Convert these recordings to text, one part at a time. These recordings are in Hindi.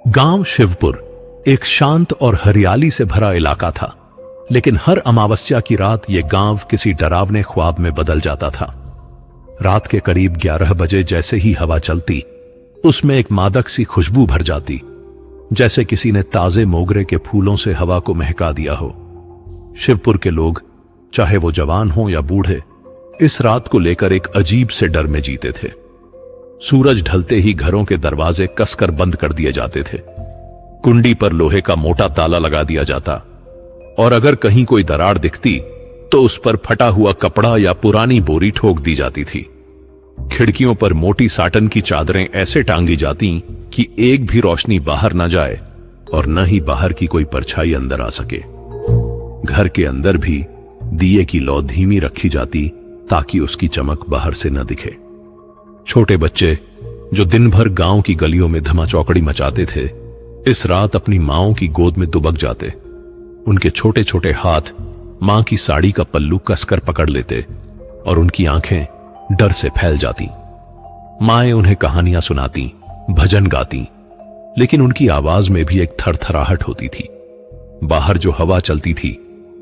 गांव शिवपुर एक शांत और हरियाली से भरा इलाका था, लेकिन हर अमावस्या की रात यह गांव किसी डरावने ख्वाब में बदल जाता था। रात के करीब 11 बजे जैसे ही हवा चलती, उसमें एक मादक सी खुशबू भर जाती, जैसे किसी ने ताजे मोगरे के फूलों से हवा को महका दिया हो। शिवपुर के लोग, चाहे वो जवान हो या बूढ़े, इस रात को लेकर एक अजीब से डर में जीते थे। सूरज ढलते ही घरों के दरवाजे कसकर बंद कर दिए जाते थे, कुंडी पर लोहे का मोटा ताला लगा दिया जाता, और अगर कहीं कोई दरार दिखती तो उस पर फटा हुआ कपड़ा या पुरानी बोरी ठोक दी जाती थी। खिड़कियों पर मोटी साटन की चादरें ऐसे टांगी जाती कि एक भी रोशनी बाहर न जाए और न ही बाहर की कोई परछाई अंदर आ सके। घर के अंदर भी दिए की लौ धीमी रखी जाती ताकि उसकी चमक बाहर से न दिखे। छोटे बच्चे जो दिन भर गांव की गलियों में धमाचौकड़ी मचाते थे, इस रात अपनी माओं की गोद में दुबक जाते। उनके छोटे छोटे हाथ मां की साड़ी का पल्लू कसकर पकड़ लेते और उनकी आंखें डर से फैल जाती। माएं उन्हें कहानियां सुनाती, भजन गाती, लेकिन उनकी आवाज में भी एक थरथराहट होती थी। बाहर जो हवा चलती थी,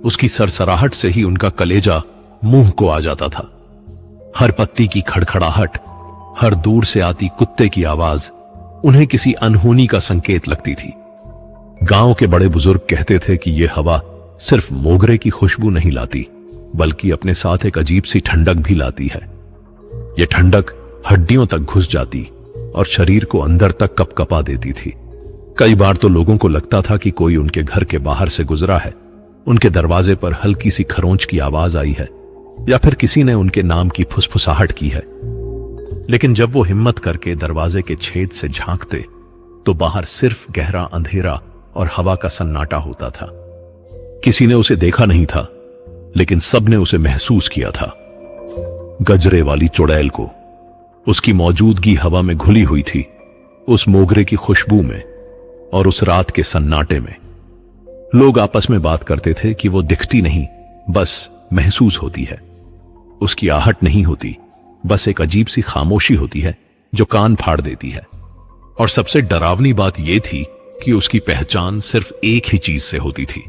उसकी सरसराहट से ही उनका कलेजा मुंह को आ जाता था। हर पत्ती की खड़खड़ाहट, हर दूर से आती कुत्ते की आवाज उन्हें किसी अनहोनी का संकेत लगती थी। गांव के बड़े बुजुर्ग कहते थे कि यह हवा सिर्फ मोगरे की खुशबू नहीं लाती, बल्कि अपने साथ एक अजीब सी ठंडक भी लाती है। यह ठंडक हड्डियों तक घुस जाती और शरीर को अंदर तक कपकपा देती थी। कई बार तो लोगों को लगता था कि कोई उनके घर के बाहर से गुजरा है, उनके दरवाजे पर हल्की सी खरोंच की आवाज आई है, या फिर किसी ने उनके नाम की फुसफुसाहट की है। लेकिन जब वो हिम्मत करके दरवाजे के छेद से झांकते, तो बाहर सिर्फ गहरा अंधेरा और हवा का सन्नाटा होता था। किसी ने उसे देखा नहीं था, लेकिन सबने उसे महसूस किया था। गजरे वाली चुड़ैल को, उसकी मौजूदगी हवा में घुली हुई थी, उस मोगरे की खुशबू में और उस रात के सन्नाटे में। लोग आपस में बात करते थे कि वो दिखती नहीं, बस महसूस होती है। उसकी आहट नहीं होती, बस एक अजीब सी खामोशी होती है जो कान फाड़ देती है। और सबसे डरावनी बात यह थी कि उसकी पहचान सिर्फ एक ही चीज से होती थी,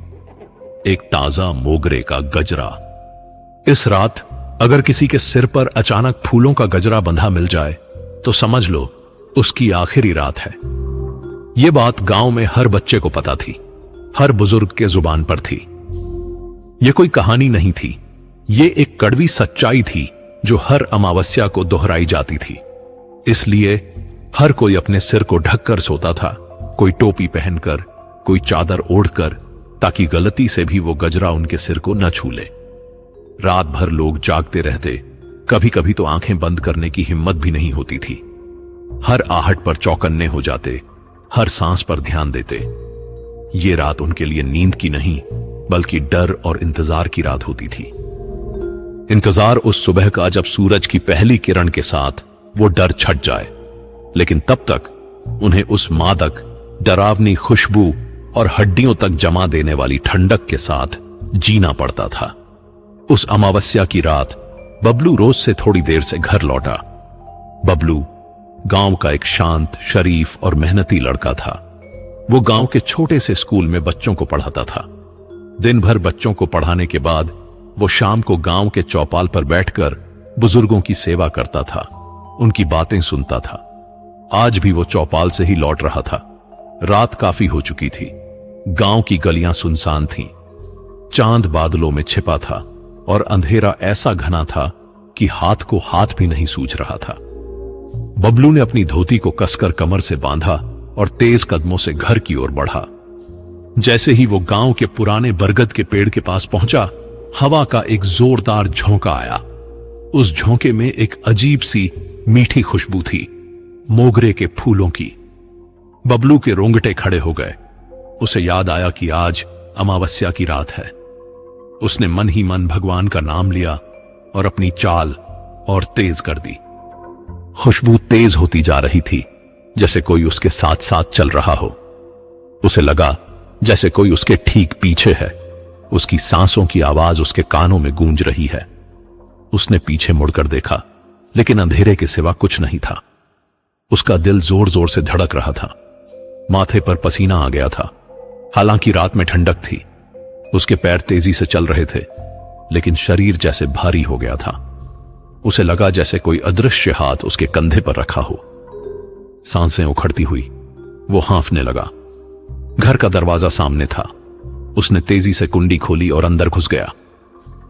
एक ताजा मोगरे का गजरा। इस रात अगर किसी के सिर पर अचानक फूलों का गजरा बंधा मिल जाए, तो समझ लो उसकी आखिरी रात है। यह बात गांव में हर बच्चे को पता थी, हर बुजुर्ग के जुबान पर थी। यह कोई कहानी नहीं थी, यह एक कड़वी सच्चाई थी जो हर अमावस्या को दोहराई जाती थी। इसलिए हर कोई अपने सिर को ढककर सोता था, कोई टोपी पहनकर, कोई चादर ओढ़कर, ताकि गलती से भी वो गजरा उनके सिर को न छू ले। रात भर लोग जागते रहते, कभी कभी तो आंखें बंद करने की हिम्मत भी नहीं होती थी। हर आहट पर चौकन्ने हो जाते, हर सांस पर ध्यान देते। ये रात उनके लिए नींद की नहीं, बल्कि डर और इंतजार की रात होती थी। इंतजार उस सुबह का जब सूरज की पहली किरण के साथ वो डर छट जाए, लेकिन तब तक उन्हें उस मादक, डरावनी खुशबू और हड्डियों तक जमा देने वाली ठंडक के साथ जीना पड़ता था। उस अमावस्या की रात बबलू रोज से थोड़ी देर से घर लौटा। बबलू गांव का एक शांत, शरीफ और मेहनती लड़का था। वो गांव के छोटे से स्कूल में बच्चों को पढ़ाता था। दिन भर बच्चों को पढ़ाने के बाद वो शाम को गांव के चौपाल पर बैठकर बुजुर्गों की सेवा करता था, उनकी बातें सुनता था। आज भी वो चौपाल से ही लौट रहा था। रात काफी हो चुकी थी, गांव की गलियां सुनसान थीं, चांद बादलों में छिपा था और अंधेरा ऐसा घना था कि हाथ को हाथ भी नहीं सूझ रहा था। बबलू ने अपनी धोती को कसकर कमर से बांधा और तेज कदमों से घर की ओर बढ़ा। जैसे ही वो गांव के पुराने बरगद के पेड़ के पास पहुंचा, हवा का एक जोरदार झोंका आया। उस झोंके में एक अजीब सी मीठी खुशबू थी, मोगरे के फूलों की। बबलू के रोंगटे खड़े हो गए। उसे याद आया कि आज अमावस्या की रात है। उसने मन ही मन भगवान का नाम लिया और अपनी चाल और तेज कर दी। खुशबू तेज होती जा रही थी, जैसे कोई उसके साथ साथ चल रहा हो। उसे लगा जैसे कोई उसके ठीक पीछे है। उसकी सांसों की आवाज उसके कानों में गूंज रही है। उसने पीछे मुड़कर देखा, लेकिन अंधेरे के सिवा कुछ नहीं था। उसका दिल जोर जोर से धड़क रहा था। माथे पर पसीना आ गया था। हालांकि रात में ठंडक थी। उसके पैर तेजी से चल रहे थे, लेकिन शरीर जैसे भारी हो गया था। उसे लगा जैसे कोई अदृश्य हाथ उसके कंधे पर रखा हो। सांसें उखड़ती हुई वो हाँफने लगा। घर का दरवाजा सामने था। उसने तेजी से कुंडी खोली और अंदर घुस गया।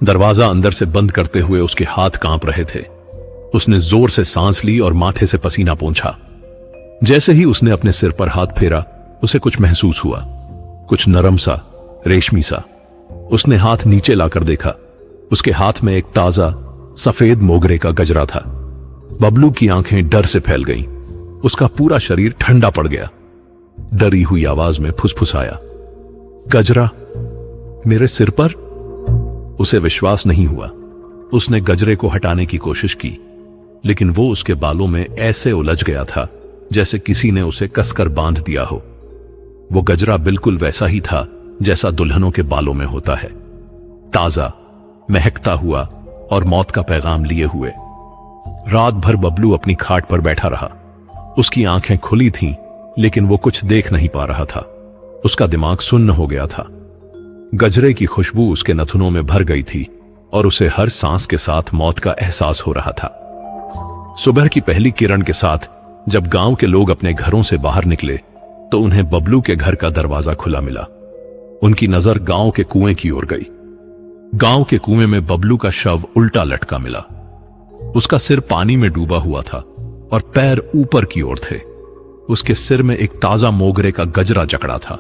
दरवाजा अंदर से बंद करते हुए उसके हाथ कांप रहे थे। उसने जोर से सांस ली और माथे से पसीना पोंछा। जैसे ही उसने अपने सिर पर हाथ फेरा, उसे कुछ महसूस हुआ, कुछ नरम सा, रेशमी सा। उसने हाथ नीचे लाकर देखा। उसके हाथ में एक ताजा सफेद मोगरे का गजरा था। बबलू की आंखें डर से फैल गईं। उसका पूरा शरीर ठंडा पड़ गया। डरी हुई आवाज में फुसफुसाया, गजरा मेरे सिर पर? उसे विश्वास नहीं हुआ। उसने गजरे को हटाने की कोशिश की, लेकिन वो उसके बालों में ऐसे उलझ गया था जैसे किसी ने उसे कसकर बांध दिया हो। वो गजरा बिल्कुल वैसा ही था जैसा दुल्हनों के बालों में होता है, ताजा, महकता हुआ और मौत का पैगाम लिए हुए। रात भर बबलू अपनी खाट पर बैठा रहा। उसकी आंखें खुली थीं, लेकिन वो कुछ देख नहीं पा रहा था। उसका दिमाग सुन्न हो गया था। गजरे की खुशबू उसके नथुनों में भर गई थी और उसे हर सांस के साथ मौत का एहसास हो रहा था। सुबह की पहली किरण के साथ जब गांव के लोग अपने घरों से बाहर निकले, तो उन्हें बबलू के घर का दरवाजा खुला मिला। उनकी नजर गांव के कुएं की ओर गई। गांव के कुएं में बबलू का शव उल्टा लटका मिला। उसका सिर पानी में डूबा हुआ था और पैर ऊपर की ओर थे। उसके सिर में एक ताजा मोगरे का गजरा जकड़ा था,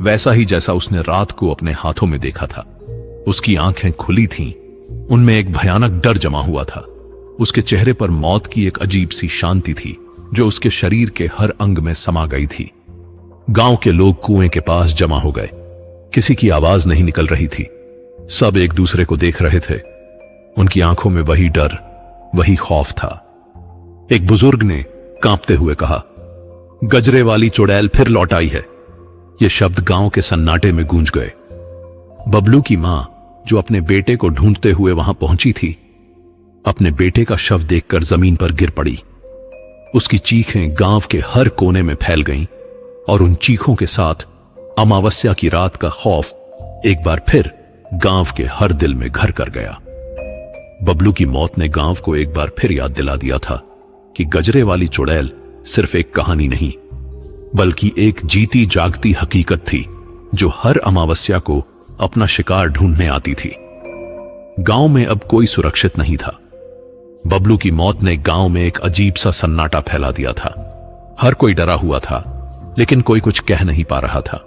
वैसा ही जैसा उसने रात को अपने हाथों में देखा था। उसकी आंखें खुली थीं, उनमें एक भयानक डर जमा हुआ था। उसके चेहरे पर मौत की एक अजीब सी शांति थी जो उसके शरीर के हर अंग में समा गई थी। गांव के लोग कुएं के पास जमा हो गए। किसी की आवाज नहीं निकल रही थी। सब एक दूसरे को देख रहे थे। उनकी आंखों में वही डर, वही खौफ था। एक बुजुर्ग ने कांपते हुए कहा, गजरे वाली चुड़ैल फिर लौट आई है। ये शब्द गांव के सन्नाटे में गूंज गए। बबलू की मां, जो अपने बेटे को ढूंढते हुए वहां पहुंची थी, अपने बेटे का शव देखकर जमीन पर गिर पड़ी। उसकी चीखें गांव के हर कोने में फैल गईं और उन चीखों के साथ अमावस्या की रात का खौफ एक बार फिर गांव के हर दिल में घर कर गया। बबलू की मौत ने गांव को एक बार फिर याद दिला दिया था कि गजरे वाली चुड़ैल सिर्फ एक कहानी नहीं, बल्कि एक जीती जागती हकीकत थी जो हर अमावस्या को अपना शिकार ढूंढने आती थी। गांव में अब कोई सुरक्षित नहीं था। बबलू की मौत ने गांव में एक अजीब सा सन्नाटा फैला दिया था। हर कोई डरा हुआ था, लेकिन कोई कुछ कह नहीं पा रहा था।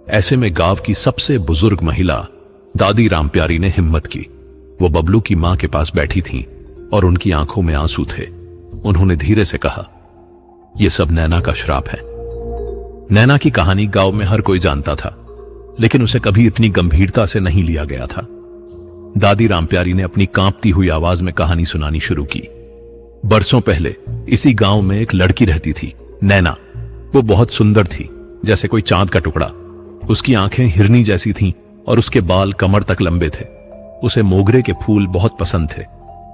ऐसे में गांव की सबसे बुजुर्ग महिला दादी रामप्यारी ने हिम्मत की। वो बबलू की मां के पास बैठी थीं और उनकी आंखों में आंसू थे। उन्होंने धीरे से कहा, यह सब नैना का श्राप है। नैना की कहानी गांव में हर कोई जानता था, लेकिन उसे कभी इतनी गंभीरता से नहीं लिया गया था। दादी रामप्यारी ने अपनी कांपती हुई आवाज में कहानी सुनानी शुरू की। बरसों पहले इसी गांव में एक लड़की रहती थी, नैना। वो बहुत सुंदर थी, जैसे कोई चांद का टुकड़ा। उसकी आंखें हिरनी जैसी थीं और उसके बाल कमर तक लंबे थे। उसे मोगरे के फूल बहुत पसंद थे।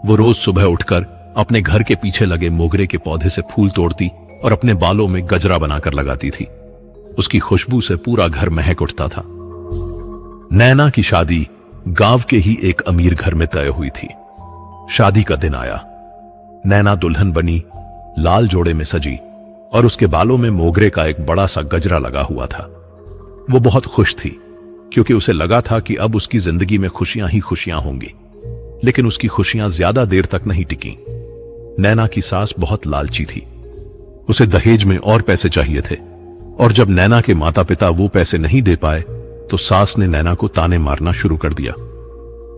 वो रोज सुबह उठकर अपने घर के पीछे लगे मोगरे के पौधे से फूल तोड़ती और अपने बालों में गजरा बनाकर लगाती थी। उसकी खुशबू से पूरा घर महक उठता था। नैना की शादी गांव के ही एक अमीर घर में तय हुई थी। शादी का दिन आया। नैना दुल्हन बनी, लाल जोड़े में सजी और उसके बालों में मोगरे का एक बड़ा सा गजरा लगा हुआ था। वो बहुत खुश थी, क्योंकि उसे लगा था कि अब उसकी जिंदगी में खुशियां ही खुशियां होंगी। लेकिन उसकी खुशियां ज्यादा देर तक नहीं टिकी। नैना की सास बहुत लालची थी। उसे दहेज में और पैसे चाहिए थे, और जब नैना के माता पिता वो पैसे नहीं दे पाए, तो सास ने नैना को ताने मारना शुरू कर दिया।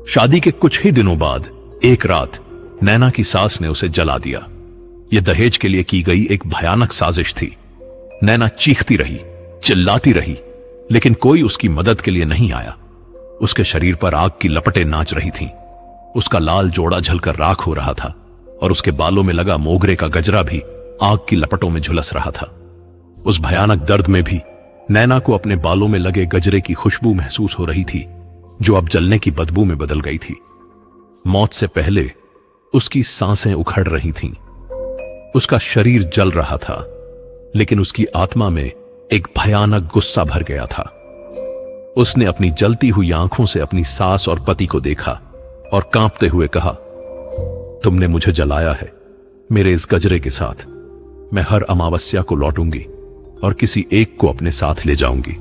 शादी के कुछ ही दिनों बाद एक रात नैना की सास ने उसे जला दिया। यह दहेज के लिए की गई एक भयानक साजिश थी। नैना चीखती रही, चिल्लाती रही, लेकिन कोई उसकी मदद के लिए नहीं आया। उसके शरीर पर आग की लपटें नाच रही थीं। उसका लाल जोड़ा झलकर राख हो रहा था और उसके बालों में लगा मोगरे का गजरा भी आग की लपटों में झुलस रहा था। उस भयानक दर्द में भी नैना को अपने बालों में लगे गजरे की खुशबू महसूस हो रही थी, जो अब जलने की बदबू में बदल गई थी। मौत से पहले उसकी सांसें उखड़ रही थीं। उसका शरीर जल रहा था, लेकिन उसकी आत्मा में एक भयानक गुस्सा भर गया था। उसने अपनी जलती हुई आंखों से अपनी सास और पति को देखा और कांपते हुए कहा, तुमने मुझे जलाया है मेरे इस गजरे के साथ। मैं हर अमावस्या को लौटूंगी और किसी एक को अपने साथ ले जाऊंगी।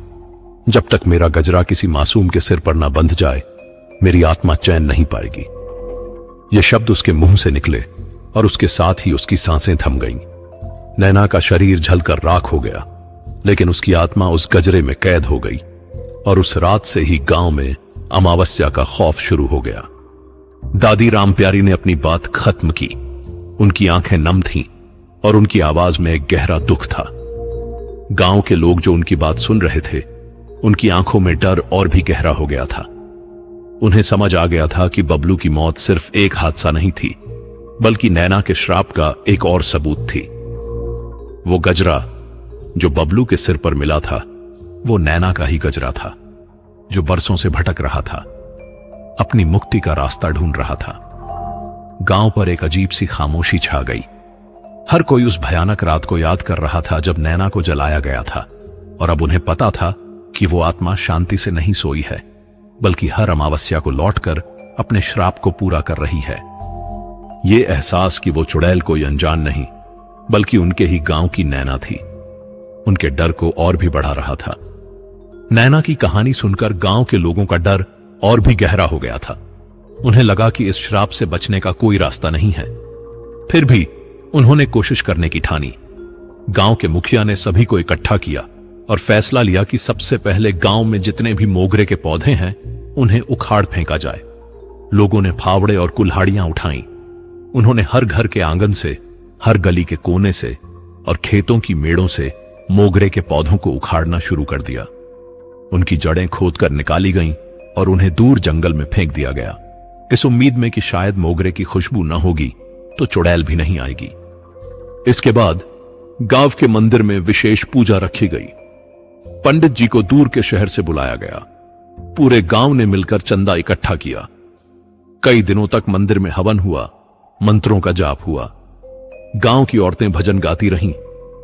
जब तक मेरा गजरा किसी मासूम के सिर पर ना बंध जाए, मेरी आत्मा चैन नहीं पाएगी। ये शब्द उसके मुंह से निकले और उसके साथ ही उसकी सांसें थम गईं। नैना का शरीर जलकर राख हो गया, लेकिन उसकी आत्मा उस गजरे में कैद हो गई। और उस रात से ही गांव में अमावस्या का खौफ शुरू हो गया। दादी रामप्यारी ने अपनी बात खत्म की। उनकी आंखें नम थीं और उनकी आवाज में एक गहरा दुख था। गांव के लोग जो उनकी बात सुन रहे थे, उनकी आंखों में डर और भी गहरा हो गया था। उन्हें समझ आ गया था कि बबलू की मौत सिर्फ एक हादसा नहीं थी, बल्कि नैना के श्राप का एक और सबूत थी। वो गजरा जो बबलू के सिर पर मिला था, वो नैना का ही गजरा था, जो बरसों से भटक रहा था, अपनी मुक्ति का रास्ता ढूंढ रहा था। गांव पर एक अजीब सी खामोशी छा गई। हर कोई उस भयानक रात को याद कर रहा था जब नैना को जलाया गया था, और अब उन्हें पता था कि वो आत्मा शांति से नहीं सोई है, बल्कि हर अमावस्या को लौटकर अपने श्राप को पूरा कर रही है। ये एहसास कि वो चुड़ैल कोई अनजान नहीं, बल्कि उनके ही गांव की नैना थी, उनके डर को और भी बढ़ा रहा था। नैना की कहानी सुनकर गांव के लोगों का डर और भी गहरा हो गया था। उन्हें लगा कि इस श्राप से बचने का कोई रास्ता नहीं है। फिर भी उन्होंने कोशिश करने की ठानी। गांव के मुखिया ने सभी को इकट्ठा किया और फैसला लिया कि सबसे पहले गांव में जितने भी मोगरे के पौधे हैं, उन्हें उखाड़ फेंका जाए। लोगों ने फावड़े और कुल्हाड़ियां उठाई। उन्होंने हर घर के आंगन से, हर गली के कोने से और खेतों की मेड़ों से मोगरे के पौधों को उखाड़ना शुरू कर दिया। उनकी जड़ें खोदकर निकाली गईं और उन्हें दूर जंगल में फेंक दिया गया, इस उम्मीद में कि शायद मोगरे की खुशबू न होगी तो चुड़ैल भी नहीं आएगी। इसके बाद गांव के मंदिर में विशेष पूजा रखी गई। पंडित जी को दूर के शहर से बुलाया गया। पूरे गांव ने मिलकर चंदा इकट्ठा किया। कई दिनों तक मंदिर में हवन हुआ, मंत्रों का जाप हुआ। गांव की औरतें भजन गाती रहीं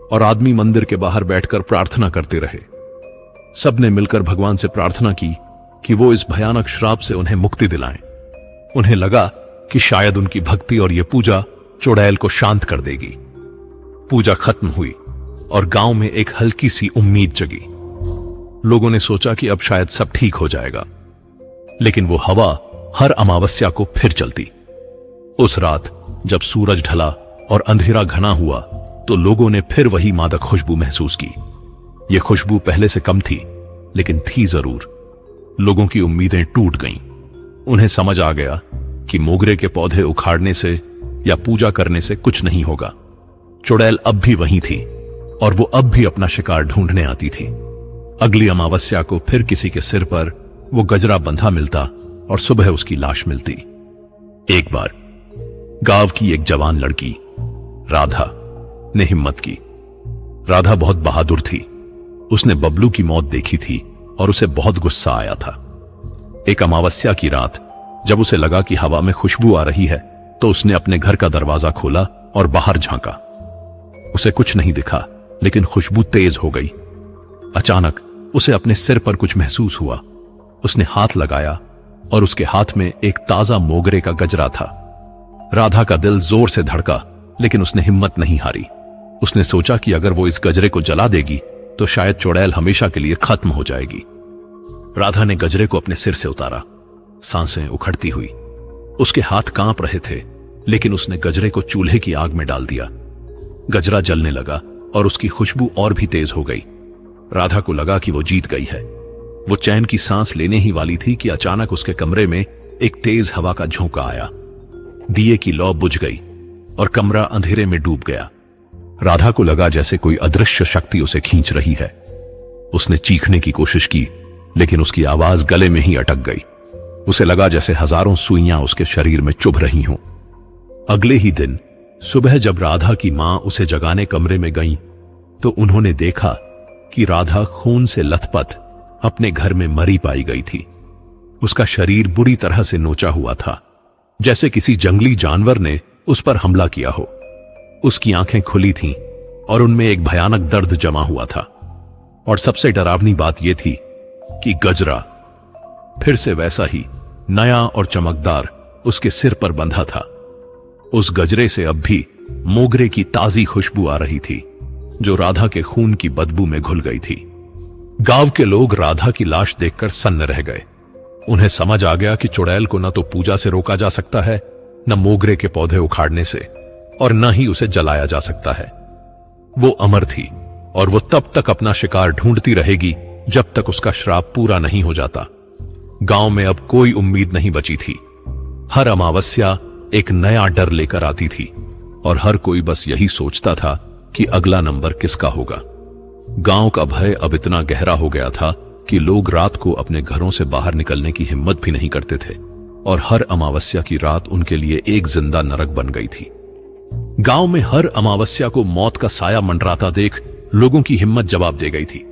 और आदमी मंदिर के बाहर बैठकर प्रार्थना करते रहे। सबने मिलकर भगवान से प्रार्थना की कि वो इस भयानक श्राप से उन्हें मुक्ति दिलाएं। उन्हें लगा कि शायद उनकी भक्ति और यह पूजा चुड़ैल को शांत कर देगी। पूजा खत्म हुई और गांव में एक हल्की सी उम्मीद जगी। लोगों ने सोचा कि अब शायद सब ठीक हो जाएगा, लेकिन वो हवा हर अमावस्या को फिर चलती। उस रात जब सूरज ढला और अंधेरा घना हुआ, तो लोगों ने फिर वही मादक खुशबू महसूस की। यह खुशबू पहले से कम थी, लेकिन थी जरूर। लोगों की उम्मीदें टूट गईं। उन्हें समझ आ गया कि मोगरे के पौधे उखाड़ने से या पूजा करने से कुछ नहीं होगा। चुड़ैल अब भी वहीं थी और वो अब भी अपना शिकार ढूंढने आती थी। अगली अमावस्या को फिर किसी के सिर पर वो गजरा बंधा मिलता और सुबह उसकी लाश मिलती। एक बार गांव की एक जवान लड़की राधा ने हिम्मत की। राधा बहुत बहादुर थी। उसने बबलू की मौत देखी थी और उसे बहुत गुस्सा आया था। एक अमावस्या की रात जब उसे लगा कि हवा में खुशबू आ रही है, तो उसने अपने घर का दरवाजा खोला और बाहर झांका। उसे कुछ नहीं दिखा, लेकिन खुशबू तेज हो गई। अचानक उसे अपने सिर पर कुछ महसूस हुआ। उसने हाथ लगाया और उसके हाथ में एक ताजा मोगरे का गजरा था। राधा का दिल जोर से धड़का, लेकिन उसने हिम्मत नहीं हारी। उसने सोचा कि अगर वो इस गजरे को जला देगी तो शायद चुड़ैल हमेशा के लिए खत्म हो जाएगी। राधा ने गजरे को अपने सिर से उतारा, सांसें उखड़ती हुई। उसके हाथ कांप रहे थे, लेकिन उसने गजरे को चूल्हे की आग में डाल दिया। गजरा जलने लगा और उसकी खुशबू और भी तेज हो गई। राधा को लगा कि वो जीत गई है। वो चैन की सांस लेने ही वाली थी कि अचानक उसके कमरे में एक तेज हवा का झोंका आया। दिए की लौ बुझ गई और कमरा अंधेरे में डूब गया। राधा को लगा जैसे कोई अदृश्य शक्ति उसे खींच रही है। उसने चीखने की कोशिश की, लेकिन उसकी आवाज गले में ही अटक गई। उसे लगा जैसे हजारों सुइयां उसके शरीर में चुभ रही हों। अगले ही दिन सुबह जब राधा की मां उसे जगाने कमरे में गईं, तो उन्होंने देखा कि राधा खून से लथपथ अपने घर में मरी पाई गई थी। उसका शरीर बुरी तरह से नोचा हुआ था, जैसे किसी जंगली जानवर ने उस पर हमला किया हो। उसकी आंखें खुली थीं और उनमें एक भयानक दर्द जमा हुआ था। और सबसे डरावनी बात यह थी कि गजरा फिर से वैसा ही नया और चमकदार उसके सिर पर बंधा था। उस गजरे से अब भी मोगरे की ताजी खुशबू आ रही थी, जो राधा के खून की बदबू में घुल गई थी। गांव के लोग राधा की लाश देखकर सन्न रह गए। उन्हें समझ आ गया कि चुड़ैल को न तो पूजा से रोका जा सकता है, न मोगरे के पौधे उखाड़ने से, और न ही उसे जलाया जा सकता है। वो अमर थी और वो तब तक अपना शिकार ढूंढती रहेगी जब तक उसका श्राप पूरा नहीं हो जाता। गांव में अब कोई उम्मीद नहीं बची थी। हर अमावस्या एक नया डर लेकर आती थी और हर कोई बस यही सोचता था कि अगला नंबर किसका होगा। गांव का भय अब इतना गहरा हो गया था कि लोग रात को अपने घरों से बाहर निकलने की हिम्मत भी नहीं करते थे, और हर अमावस्या की रात उनके लिए एक जिंदा नरक बन गई थी। गांव में हर अमावस्या को मौत का साया मंडराता देख लोगों की हिम्मत जवाब दे गई थी।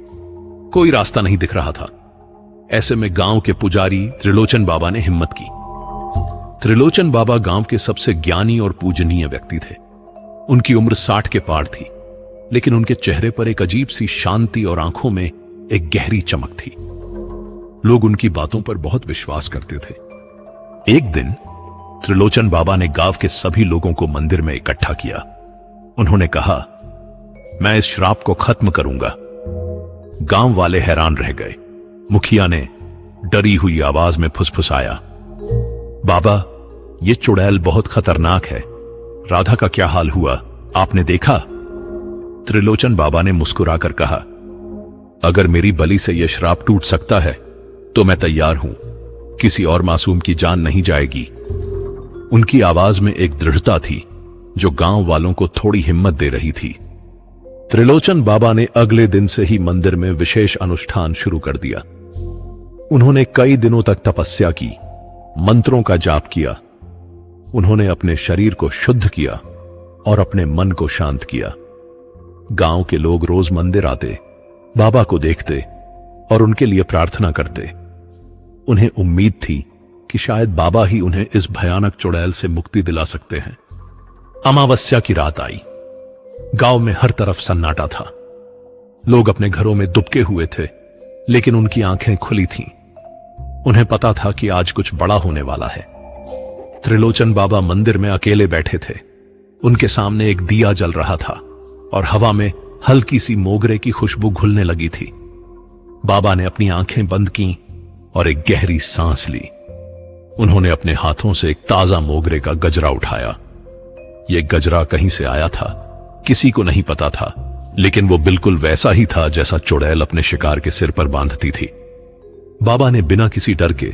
कोई रास्ता नहीं दिख रहा था। ऐसे में गांव के पुजारी त्रिलोचन बाबा ने हिम्मत की। त्रिलोचन बाबा गांव के सबसे ज्ञानी और पूजनीय व्यक्ति थे। उनकी उम्र 60 के पार थी, लेकिन उनके चेहरे पर एक अजीब सी शांति और आंखों में एक गहरी चमक थी। लोग उनकी बातों पर बहुत विश्वास करते थे। एक दिन त्रिलोचन बाबा ने गांव के सभी लोगों को मंदिर में इकट्ठा किया। उन्होंने कहा, मैं इस श्राप को खत्म करूंगा। गांव वाले हैरान रह गए। मुखिया ने डरी हुई आवाज में फुसफुसाया, बाबा, ये चुड़ैल बहुत खतरनाक है। राधा का क्या हाल हुआ, आपने देखा? त्रिलोचन बाबा ने मुस्कुराकर कहा, अगर मेरी बलि से यह श्राप टूट सकता है तो मैं तैयार हूं। किसी और मासूम की जान नहीं जाएगी। उनकी आवाज में एक दृढ़ता थी जो गांव वालों को थोड़ी हिम्मत दे रही थी। त्रिलोचन बाबा ने अगले दिन से ही मंदिर में विशेष अनुष्ठान शुरू कर दिया। उन्होंने कई दिनों तक तपस्या की, मंत्रों का जाप किया। उन्होंने अपने शरीर को शुद्ध किया और अपने मन को शांत किया। गांव के लोग रोज मंदिर आते, बाबा को देखते और उनके लिए प्रार्थना करते। उन्हें उम्मीद थी कि शायद बाबा ही उन्हें इस भयानक चुड़ैल से मुक्ति दिला सकते हैं। अमावस्या की रात आई। गांव में हर तरफ सन्नाटा था। लोग अपने घरों में दुबके हुए थे, लेकिन उनकी आंखें खुली थीं। उन्हें पता था कि आज कुछ बड़ा होने वाला है। त्रिलोचन बाबा मंदिर में अकेले बैठे थे। उनके सामने एक दिया जल रहा था और हवा में हल्की सी मोगरे की खुशबू घुलने लगी थी। बाबा ने अपनी आंखें बंद की और एक गहरी सांस ली। उन्होंने अपने हाथों से एक ताजा मोगरे का गजरा उठाया। यह गजरा कहीं से आया था, किसी को नहीं पता था, लेकिन वो बिल्कुल वैसा ही था जैसा चुड़ैल अपने शिकार के सिर पर बांधती थी। बाबा ने बिना किसी डर के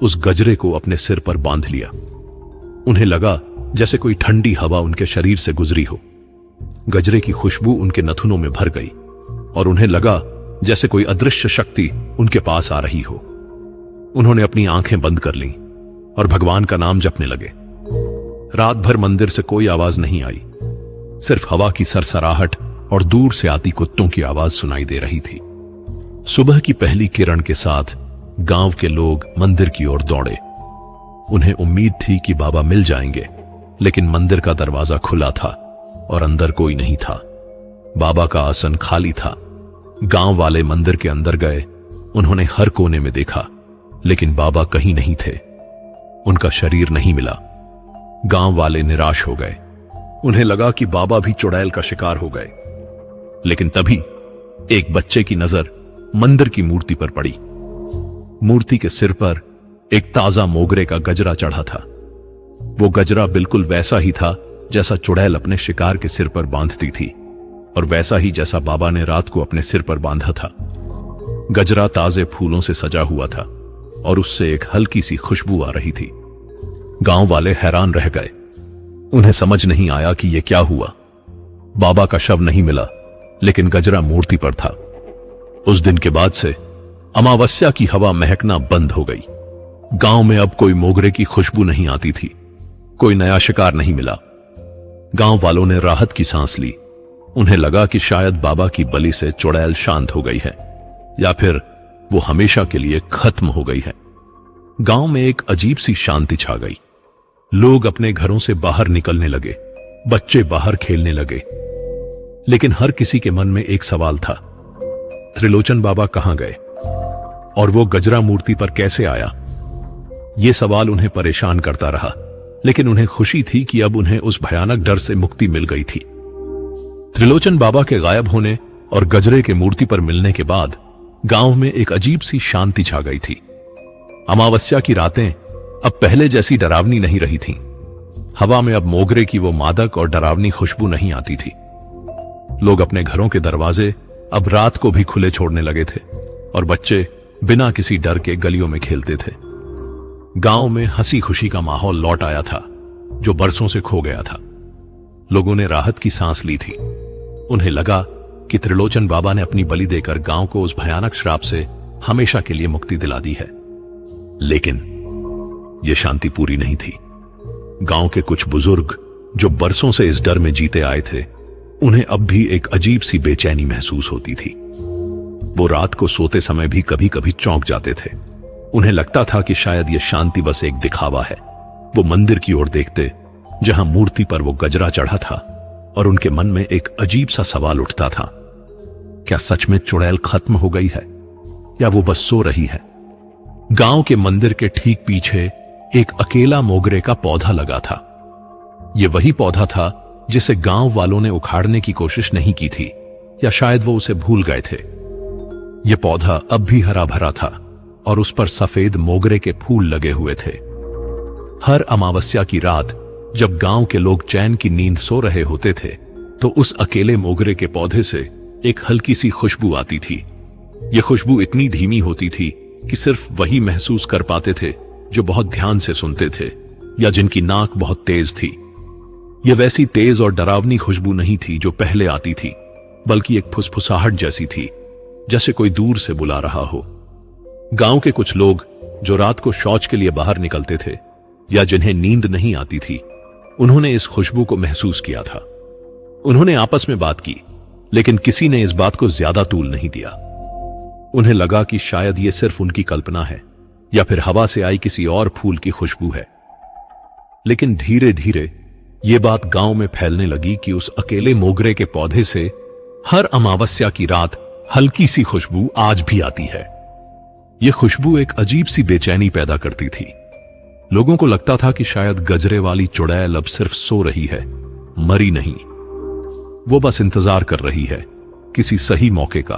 उस गजरे को अपने सिर पर बांध लिया। उन्हें लगा जैसे कोई ठंडी हवा उनके शरीर से गुजरी हो। गजरे की खुशबू उनके नथुनों में भर गई और उन्हें लगा जैसे कोई अदृश्य शक्ति उनके पास आ रही हो। उन्होंने अपनी आंखें बंद कर लीं और भगवान का नाम जपने लगे। रात भर मंदिर से कोई आवाज नहीं आई, सिर्फ हवा की सरसराहट और दूर से आती कुत्तों की आवाज सुनाई दे रही थी। सुबह की पहली किरण के साथ गांव के लोग मंदिर की ओर दौड़े। उन्हें उम्मीद थी कि बाबा मिल जाएंगे, लेकिन मंदिर का दरवाजा खुला था और अंदर कोई नहीं था। बाबा का आसन खाली था। गांव वाले मंदिर के अंदर गए। उन्होंने हर कोने में देखा, लेकिन बाबा कहीं नहीं थे। उनका शरीर नहीं मिला। गांव वाले निराश हो गए। उन्हें लगा कि बाबा भी चुड़ैल का शिकार हो गए। लेकिन तभी एक बच्चे की नजर मंदिर की मूर्ति पर पड़ी। मूर्ति के सिर पर एक ताजा मोगरे का गजरा चढ़ा था। वो गजरा बिल्कुल वैसा ही था जैसा चुड़ैल अपने शिकार के सिर पर बांधती थी, और वैसा ही जैसा बाबा ने रात को अपने सिर पर बांधा था। गजरा ताजे फूलों से सजा हुआ था और उससे एक हल्की सी खुशबू आ रही थी। गांव वाले हैरान रह गए। उन्हें समझ नहीं आया कि यह क्या हुआ। बाबा का शव नहीं मिला, लेकिन गजरा मूर्ति पर था। उस दिन के बाद से अमावस्या की हवा महकना बंद हो गई। गांव में अब कोई मोगरे की खुशबू नहीं आती थी। कोई नया शिकार नहीं मिला। गांव वालों ने राहत की सांस ली। उन्हें लगा कि शायद बाबा की बलि से चुड़ैल शांत हो गई है, या फिर वो हमेशा के लिए खत्म हो गई है। गांव में एक अजीब सी शांति छा गई। लोग अपने घरों से बाहर निकलने लगे। बच्चे बाहर खेलने लगे। लेकिन हर किसी के मन में एक सवाल था, त्रिलोचन बाबा कहां गए और वो गजरा मूर्ति पर कैसे आया? ये सवाल उन्हें परेशान करता रहा, लेकिन उन्हें खुशी थी कि अब उन्हें उस भयानक डर से मुक्ति मिल गई थी। त्रिलोचन बाबा के गायब होने और गजरे के मूर्ति पर मिलने के बाद गांव में एक अजीब सी शांति छा गई थी। अमावस्या की रातें अब पहले जैसी डरावनी नहीं रही थीं। हवा में अब मोगरे की वो मादक और डरावनी खुशबू नहीं आती थी। लोग अपने घरों के दरवाजे अब रात को भी खुले छोड़ने लगे थे और बच्चे बिना किसी डर के गलियों में खेलते थे। गांव में हंसी खुशी का माहौल लौट आया था जो बरसों से खो गया था। लोगों ने राहत की सांस ली थी। उन्हें लगा कि त्रिलोचन बाबा ने अपनी बलि देकर गांव को उस भयानक श्राप से हमेशा के लिए मुक्ति दिला दी है। लेकिन यह शांति पूरी नहीं थी। गांव के कुछ बुजुर्ग जो बरसों से इस डर में जीते आए थे, उन्हें अब भी एक अजीब सी बेचैनी महसूस होती थी। वो रात को सोते समय भी कभी कभी चौंक जाते थे। उन्हें लगता था कि शायद यह शांति बस एक दिखावा है। वो मंदिर की ओर देखते जहां मूर्ति पर वो गजरा चढ़ा था और उनके मन में एक अजीब सा सवाल उठता था, क्या सच में चुड़ैल खत्म हो गई है या वो बस सो रही है? गांव के मंदिर के ठीक पीछे एक अकेला मोगरे का पौधा लगा था। यह वही पौधा था जिसे गांव वालों ने उखाड़ने की कोशिश नहीं की थी, या शायद वो उसे भूल गए थे। यह पौधा अब भी हरा भरा था और उस पर सफेद मोगरे के फूल लगे हुए थे। हर अमावस्या की रात जब गांव के लोग चैन की नींद सो रहे होते थे, तो उस अकेले मोगरे के पौधे से एक हल्की सी खुशबू आती थी। यह खुशबू इतनी धीमी होती थी कि सिर्फ वही महसूस कर पाते थे जो बहुत ध्यान से सुनते थे या जिनकी नाक बहुत तेज थी। यह वैसी तेज और डरावनी खुशबू नहीं थी जो पहले आती थी, बल्कि एक फुसफुसाहट जैसी थी, जैसे कोई दूर से बुला रहा हो। गांव के कुछ लोग जो रात को शौच के लिए बाहर निकलते थे या जिन्हें नींद नहीं आती थी, उन्होंने इस खुशबू को महसूस किया था। उन्होंने आपस में बात की, लेकिन किसी ने इस बात को ज्यादा तूल नहीं दिया। उन्हें लगा कि शायद यह सिर्फ उनकी कल्पना है या फिर हवा से आई किसी और फूल की खुशबू है। लेकिन धीरे धीरे यह बात गांव में फैलने लगी कि उस अकेले मोगरे के पौधे से हर अमावस्या की रात हल्की सी खुशबू आज भी आती है। यह खुशबू एक अजीब सी बेचैनी पैदा करती थी। लोगों को लगता था कि शायद गजरे वाली चुड़ैल अब सिर्फ सो रही है, मरी नहीं। वो बस इंतजार कर रही है किसी सही मौके का।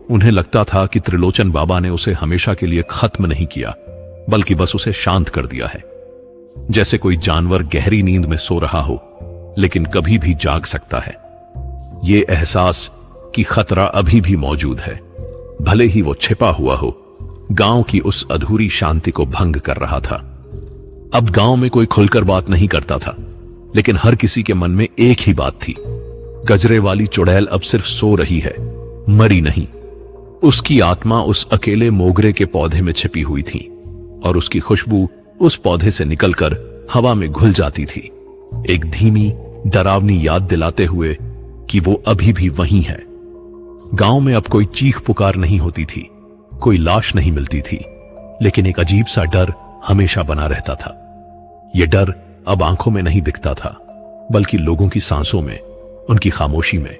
उन्हें लगता था कि त्रिलोचन बाबा ने उसे हमेशा के लिए खत्म नहीं किया, बल्कि बस उसे शांत कर दिया है। जैसे कोई जानवर गहरी नींद में सो रहा हो, लेकिन कभी भी जाग सकता है। ये एहसास कि खतरा अभी भी मौजूद है, भले ही वो छिपा हुआ हो, गांव की उस अधूरी शांति को भंग कर रहा था। अब गांव में कोई खुलकर बात नहीं करता था, लेकिन हर किसी के मन में एक ही बात थी, गजरे वाली चुड़ैल अब सिर्फ सो रही है, मरी नहीं। उसकी आत्मा उस अकेले मोगरे के पौधे में छिपी हुई थी और उसकी खुशबू उस पौधे से निकलकर हवा में घुल जाती थी, एक धीमी डरावनी याद दिलाते हुए कि वो अभी भी वहीं है। गांव में अब कोई चीख पुकार नहीं होती थी, कोई लाश नहीं मिलती थी, लेकिन एक अजीब सा डर हमेशा बना रहता था। यह डर अब आंखों में नहीं दिखता था, बल्कि लोगों की सांसों में, उनकी खामोशी में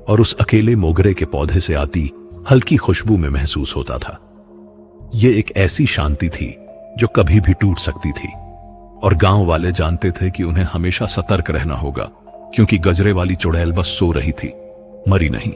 और उस अकेले मोगरे के पौधे से आती हल्की खुशबू में महसूस होता था। यह एक ऐसी शांति थी जो कभी भी टूट सकती थी, और गांव वाले जानते थे कि उन्हें हमेशा सतर्क रहना होगा, क्योंकि गजरे वाली चुड़ैल बस सो रही थी, मरी नहीं।